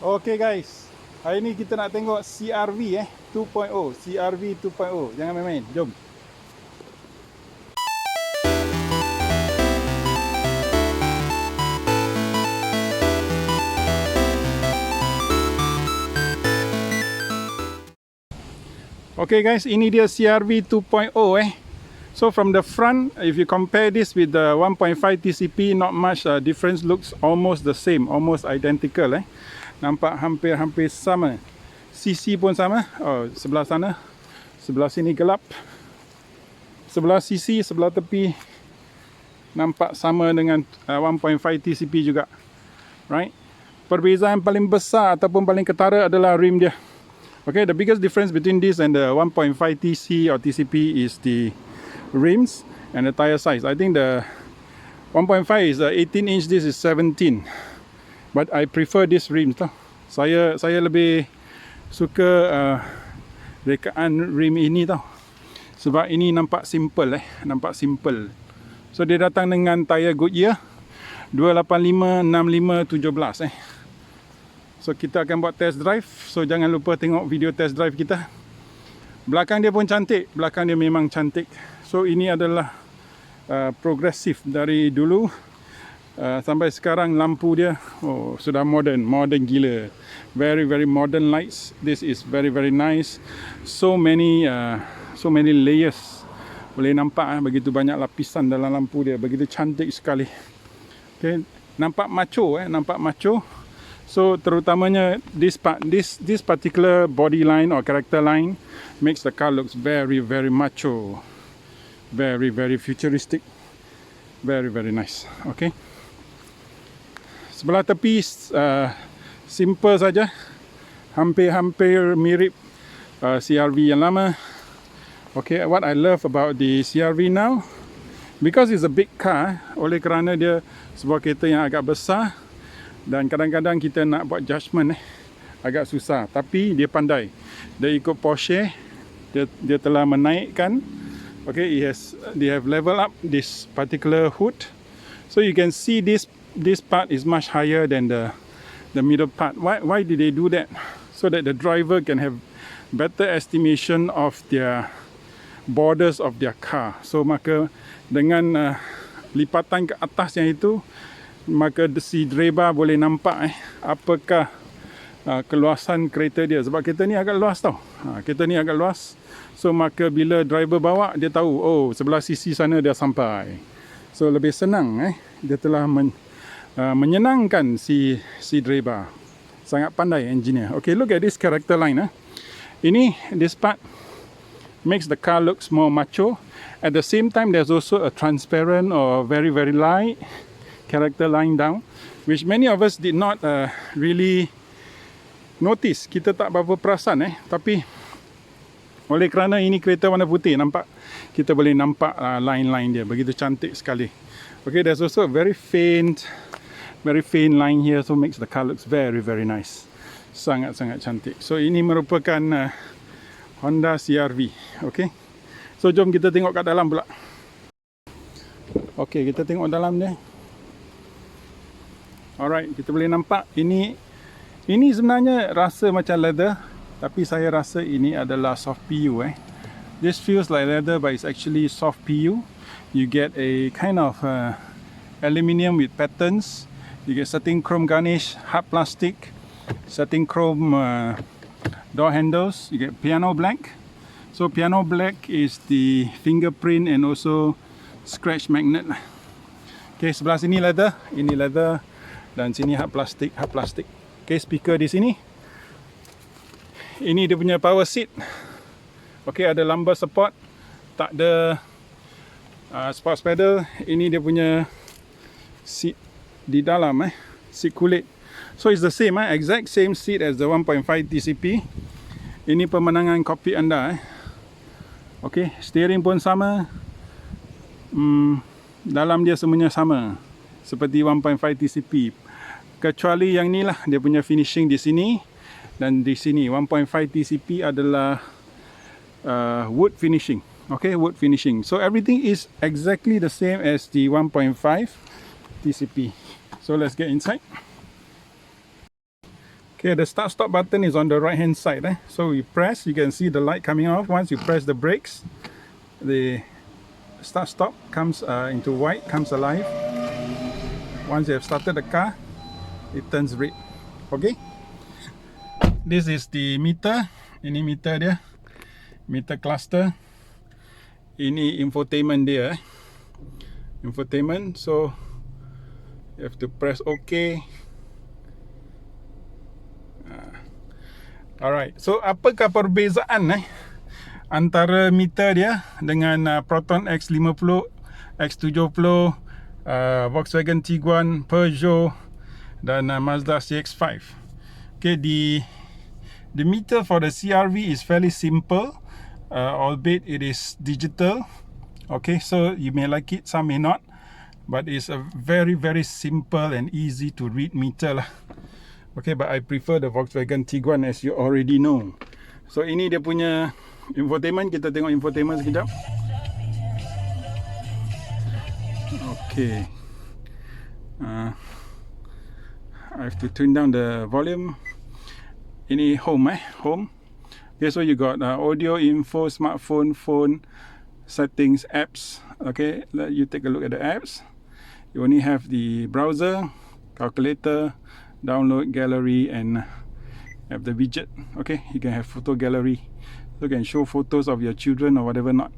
Okay guys, hari ni kita nak tengok CRV 2.0, CRV 2.0. Jangan main-main, jom. Okay guys, ini dia CRV 2.0 So from the front, if you compare this with the 1.5 TCP, not much difference, looks almost the same, almost identical Nampak hampir-hampir sama. CC pun sama. Oh, sebelah sana, sebelah sini gelap. Sebelah CC, sebelah tepi nampak sama dengan 1.5 TCP juga. Right? Perbezaan paling besar ataupun paling ketara adalah rim dia. Okay, the biggest difference between this and the 1.5 TC or TCP is the rims and the tire size. I think the 1.5 is 18 inch, this is 17. But I prefer this rims tau. Saya lebih suka rekaan rim ini tau. Sebab ini nampak simple nampak simple. So dia datang dengan tire Goodyear 285, 65, 17 So kita akan buat test drive. So jangan lupa tengok video test drive kita. Belakang dia pun cantik, belakang dia memang cantik. So ini adalah progresif dari dulu sampai sekarang. Lampu dia sudah modern gila. Very modern lights. This is very nice. So many layers. Boleh nampak begitu banyak lapisan dalam lampu dia, begitu cantik sekali. Okay, nampak macho nampak macho. So terutamanya this part, this particular body line or character line makes the car looks very macho. Very futuristic. Very nice. Okay. Sebelah tepi simple saja, hampir mirip CRV yang lama. Okay, what I love about the CRV now, because it's a big car, oleh kerana dia sebuah kereta yang agak besar dan kadang-kadang kita nak buat judgement agak susah, tapi dia pandai. Dia ikut Porsche, dia telah menaikkan. Okay, they have level up this particular hood, so you can see this part is much higher than the middle part. Why did they do that? So that the driver can have better estimation of their borders of their car. So maka dengan lipatan ke atas yang itu, maka si driver boleh nampak apakah keluasan kereta dia. Sebab kereta ni agak luas tau. Kereta ni agak luas. So maka bila driver bawa, dia tahu sebelah sisi sana dia sampai. So lebih senang dia telah menyenangkan si driver. Sangat pandai engineer. Okay, look at this character line this part makes the car looks more macho. At the same time, there's also a transparent or very light character line down, which many of us did not really notice. Kita tak berapa perasan tapi oleh kerana ini kereta warna putih, nampak, kita boleh nampak line-line dia begitu cantik sekali. Okay, there's also a very faint line here, so makes the car looks very nice. Sangat cantik. So ini merupakan Honda CRV. Okay, so jom kita tengok kat dalam pula. Okay, kita tengok dalam dia. Alright, kita boleh nampak ini sebenarnya rasa macam leather, tapi saya rasa ini adalah soft PU This feels like leather, but it's actually soft PU. You get a kind of aluminium with patterns. You get satin chrome garnish, hard plastic, satin chrome door handles. You get piano black. So piano black is the fingerprint and also scratch magnet. Okay, sebelah sini leather, ini leather, dan sini hard plastic. Okay, speaker di sini. Ini dia punya power seat. Okay, ada lumbar support, tak ada sports pedal. Ini dia punya seat di dalam seat kulit. So it's the same exact same seat as the 1.5 TCP. Ini pemenangan kokpit anda Okay, steering pun sama. Dalam dia semuanya sama seperti 1.5 TCP, kecuali yang ni lah dia punya finishing di sini dan di sini. 1.5 TCP adalah wood finishing. Okay, wood finishing. So everything is exactly the same as the 1.5 TCP. So let's get inside. Okay, the start stop button is on the right hand side. So you press, you can see the light coming off. Once you press the brakes, the start stop comes into white, comes alive. Once you have started the car, it turns red. Okay, this is the meter. Ini meter dia, meter cluster. Ini infotainment dia, infotainment. So you have to press OK. Alright, so apakah perbezaan antara meter dia dengan Proton X50, X70, Volkswagen Tiguan, Peugeot dan Mazda CX-5? Okay, the meter for the CRV is fairly simple, albeit it is digital. Okay, so you may like it, some may not, but it's a very simple and easy to read meter lah. Okay, but I prefer the Volkswagen Tiguan, as you already know. So ini dia punya infotainment. Kita tengok infotainment sekejap. Okay, I have to turn down the volume. Ini home, home. Okay, so you got audio, info, smartphone, phone, settings, apps. Okay, let you take a look at the apps. You only have the browser, calculator, download, gallery, and have the widget. Okay, you can have photo gallery, so you can show photos of your children or whatever not.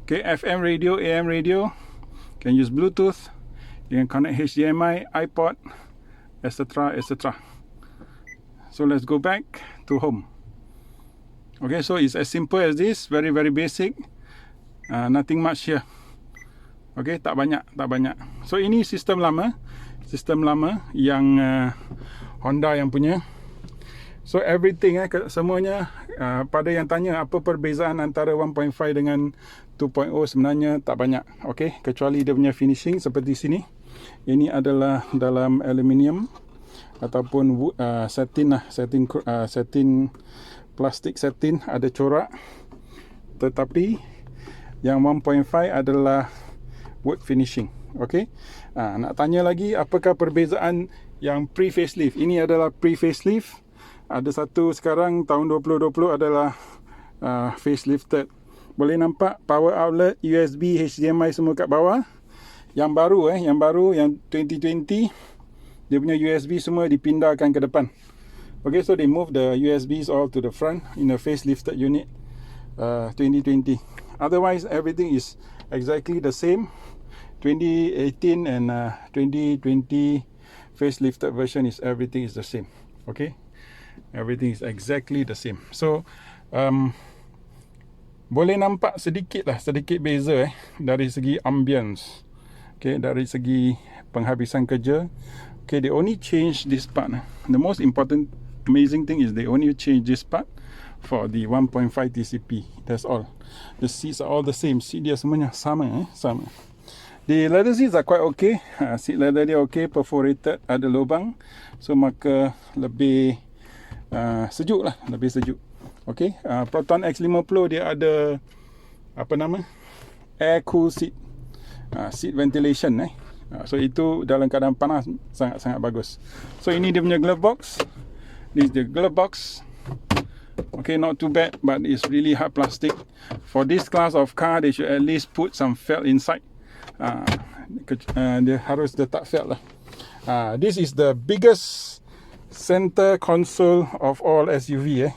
Okay, FM radio, AM radio, can use Bluetooth, you can connect HDMI, iPod, etc, etc. So let's go back to home. Okay, so it's as simple as this, very basic, nothing much here. Okay, tak banyak. So ini sistem lama yang Honda yang punya. So everything semuanya, pada yang tanya apa perbezaan antara 1.5 dengan 2.0, sebenarnya tak banyak. Okay, kecuali dia punya finishing seperti sini. Ini adalah dalam aluminium ataupun satin plastik satin, ada corak. Tetapi yang 1.5 adalah wood finishing. Okay, nak tanya lagi apakah perbezaan yang pre-facelift? Ini adalah pre-facelift. Ada satu sekarang tahun 2020 adalah facelifted. Boleh nampak power outlet, USB, HDMI semua kat bawah. Yang baru yang 2020, dia punya USB semua dipindahkan ke depan. Okay, so they move the USBs all to the front in a facelifted unit 2020. Otherwise everything is exactly the same. 2018 and 2020 facelifted version is everything is the same. Okay, everything is exactly the same. So boleh nampak sedikit beza dari segi ambience. Okay, dari segi penghabisan kerja. Okay, they only change this part. The most important amazing thing is they only change this part for the 1.5 TCP. That's all. The seats are all the same. Seat dia semuanya sama. The leather seats are quite okay. Seat leather dia okay, perforated, ada lubang. So maka lebih sejuk lah, lebih sejuk. Okay, Proton X50 dia ada air cool seat, seat ventilation. So itu dalam keadaan panas sangat bagus. So ini dia punya glove box. This is the glove box. Okay, not too bad, but it's really hard plastic. For this class of car, they should at least put some felt inside. Dia harus letak felt lah. This is the biggest center console of all SUV.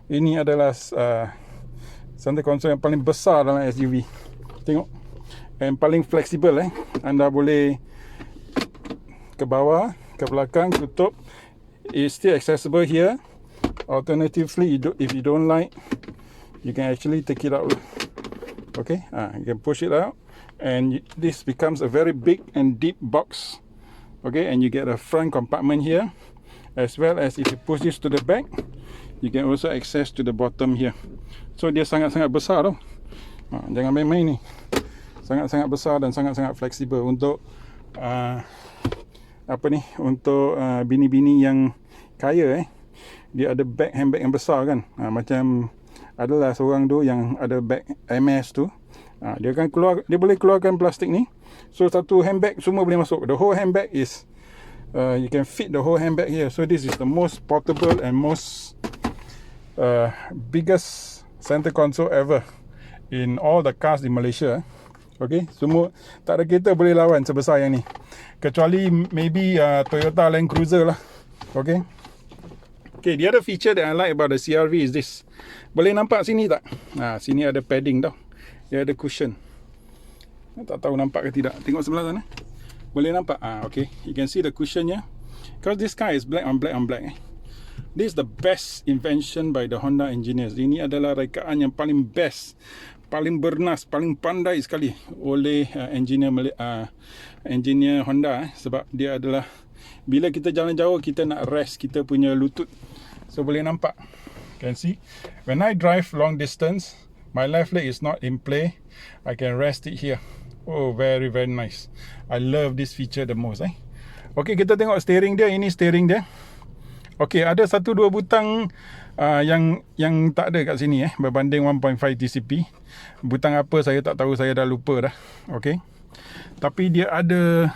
Ini adalah center console yang paling besar dalam SUV. Tengok, yang paling fleksibel. Anda boleh ke bawah, ke belakang, tutup. It's still accessible here. Alternatively, if you don't like, you can actually take it out. Okay, you can push it out, and this becomes a very big and deep box. Okay, and you get a front compartment here, as well as if you push this to the back, you can also access to the bottom here. So dia sangat-sangat besar tau. Jangan main-main ni. Sangat-sangat besar dan sangat-sangat fleksibel untuk untuk bini-bini yang kaya. Dia ada handbag yang besar kan. Macam adalah seorang tu yang ada bag MS tu. Dia boleh keluarkan plastik ni. So satu handbag semua boleh masuk. The whole handbag is You can fit the whole handbag here. So this is the most portable and most biggest center console ever in all the cars in Malaysia. Okay, semua tak ada kereta boleh lawan sebesar yang ni, kecuali maybe Toyota Land Cruiser lah. Okay. Okay, the other feature that I like about the CRV is this. Boleh nampak sini tak? Sini ada padding tau. Dia ada cushion. Tak tahu nampak ke tidak. Tengok sebelah sana. Boleh nampak? Okay. You can see the cushionnya. Because this car is black on black on black. This is the best invention by the Honda engineers. Ini adalah rekaan yang paling best, paling bernas, paling pandai sekali oleh engineer Honda. Sebab dia adalah, bila kita jalan jauh, kita nak rest kita punya lutut. So boleh nampak, can see when I drive long distance, my left leg is not in play, I can rest it here. Oh, very very nice. I love this feature the most. Okay, kita tengok steering dia. Ini steering dia. Okay, ada 1-2 butang yang tak ada kat sini berbanding 1.5 TCP. Butang apa saya tak tahu, saya dah lupa dah. Okay, tapi dia ada,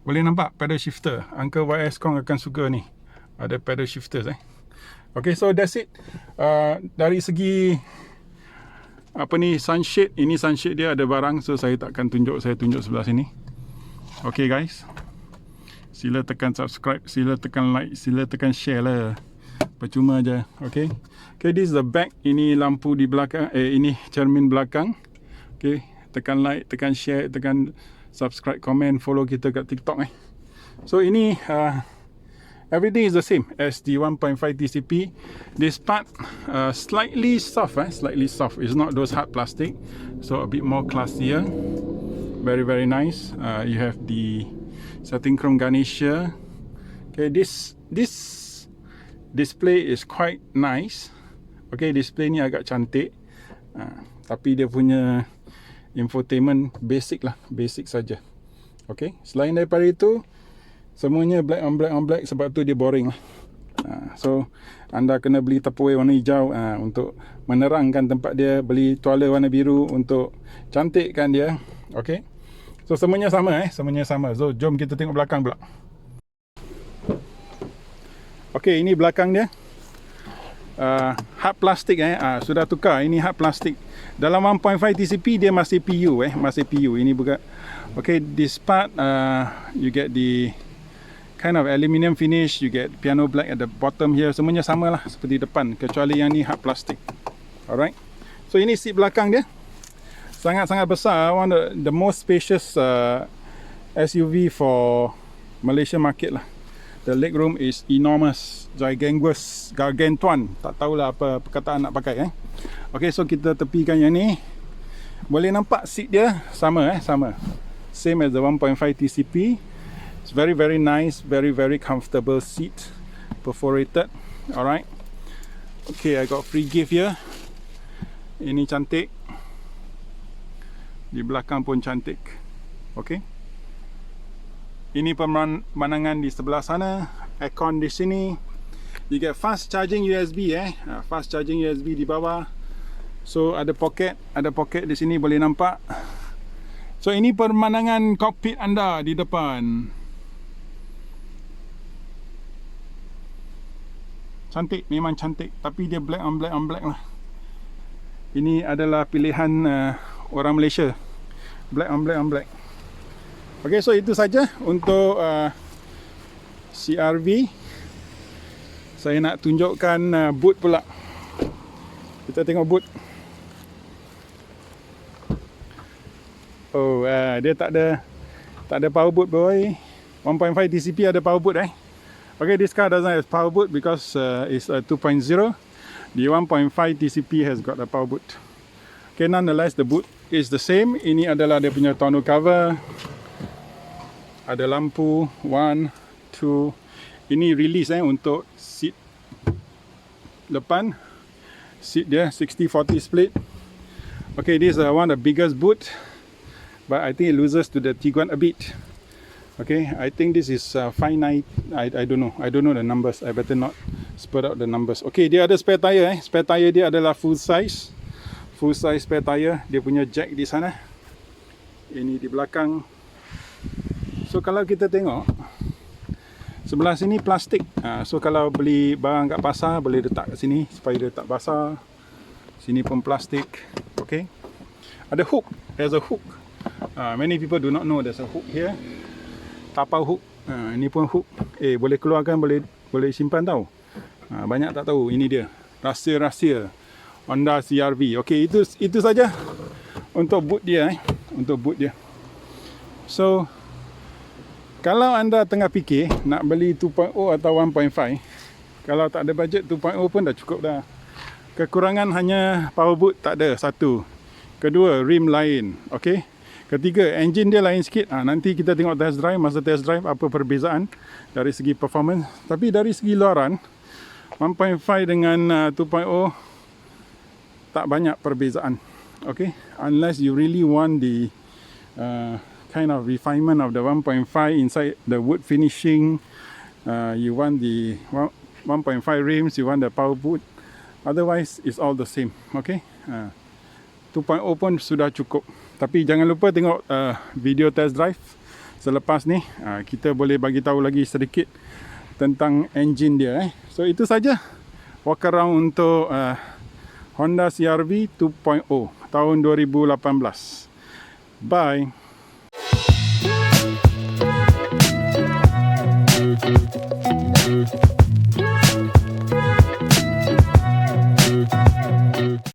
boleh nampak pedal shifter. Uncle YS Kong akan suka ni, ada pedal shifters. Okay, so that's it. Dari segi apa ni, sunshade, ini sunshade dia ada barang, so saya takkan tunjuk, saya tunjuk sebelah sini. Okay guys, sila tekan subscribe, sila tekan like, sila tekan share lah, percuma je. Okay, this is the back. Ini lampu di belakang, ini cermin belakang. Okay, tekan like, tekan share, tekan subscribe, comment, follow kita kat TikTok. So ini everything is the same as the 1.5 TCP. This part slightly soft, slightly soft. It's not those hard plastic, so a bit more classier. Very very nice. You have the setting chrome garnish here. Okay, this display is quite nice. Okay, display ni agak cantik, tapi dia punya infotainment basic lah, basic saja. Okay, selain daripada itu, semuanya black on black on black, sebab tu dia boring lah. So anda kena beli tepoi warna hijau untuk menerangkan tempat dia, beli tuala warna biru untuk cantikkan dia. Okay, so semuanya sama semuanya sama. So jom kita tengok belakang pula. Okay, ini belakang dia. Hard plastik sudah tukar, ini hard plastik. Dalam 1.5 TCP dia masih PU masih PU. Ini bukan. Okay, this part you get the kind of aluminium finish, you get piano black at the bottom here. Semuanya sama lah seperti depan, kecuali yang ni hard plastik. Alright, so ini seat belakang dia sangat-sangat besar. One of the most spacious SUV for Malaysia market lah. The leg room is enormous, gigantuous, gargantuan, tak tahulah apa perkataan nak pakai. Okay, so kita tepikan yang ni. Boleh nampak seat dia sama sama, same as the 1.5 TCP. It's very very nice, very very comfortable seat, perforated. Alright, okay, I got free gift here. Ini cantik, di belakang pun cantik. Okay, ini pemandangan di sebelah sana, aircon di sini. You get fast charging USB fast charging USB di bawah. So ada pocket di sini, boleh nampak. So ini pemandangan cockpit anda di depan. Cantik, memang cantik, tapi dia black on black on black lah. Ini adalah pilihan orang Malaysia, black on black on black. Okay, so itu saja untuk CRV. Saya nak tunjukkan boot pula. Kita tengok boot. Oh, dia tak ada power boot boy. 1.5 TCP ada power boot Okay, this car doesn't have power boot because it's a 2.0. The 1.5 TCP has got a power boot. Okay, nonetheless the boot is the same. Ini adalah dia punya tonneau cover. Ada lampu 1, 2. Ini release untuk seat depan. Seat dia 60-40 split. Okay, this is one of the biggest boot, but I think it loses to the Tiguan a bit. Okay, I think this is 59. I don't know. I don't know the numbers. I better not spread out the numbers. Okay, dia ada spare tire Spare tire dia adalah full size spare tire. Dia punya jack di sana. Ini di belakang. So kalau kita tengok, Sebelah sini plastik. So kalau beli barang kat pasar boleh letak kat sini supaya dia tak basah. Sini pun plastik. Okay. Ada hook. There's a hook. Many people do not know there's a hook here. Tapau hook. Ini pun hook. Boleh keluarkan, boleh simpan tau. Banyak tak tahu. Ini dia. Rahsia-rahsia Honda CRV. Okay, itu saja untuk boot dia. Untuk boot dia. So, kalau anda tengah fikir nak beli 2.0 atau 1.5, kalau tak ada budget 2.0 pun dah cukup dah. Kekurangan hanya power boot tak ada, satu. Kedua, rim lain. Okay. Ketiga, engine dia lain sikit. Nanti kita tengok test drive, masa test drive apa perbezaan dari segi performance. Tapi dari segi luaran, 1.5 dengan 2.0 tak banyak perbezaan. Okay. Unless you really want the kind of refinement of the 1.5 inside the wood finishing, you want the 1.5 rims, you want the power boot. Otherwise, it's all the same. Okay. 2.0 pun sudah cukup. Tapi jangan lupa tengok video test drive selepas ni. Kita boleh bagi tahu lagi sedikit tentang engine dia. So itu saja walkaround untuk Honda CRV 2.0 tahun 2018. Bye.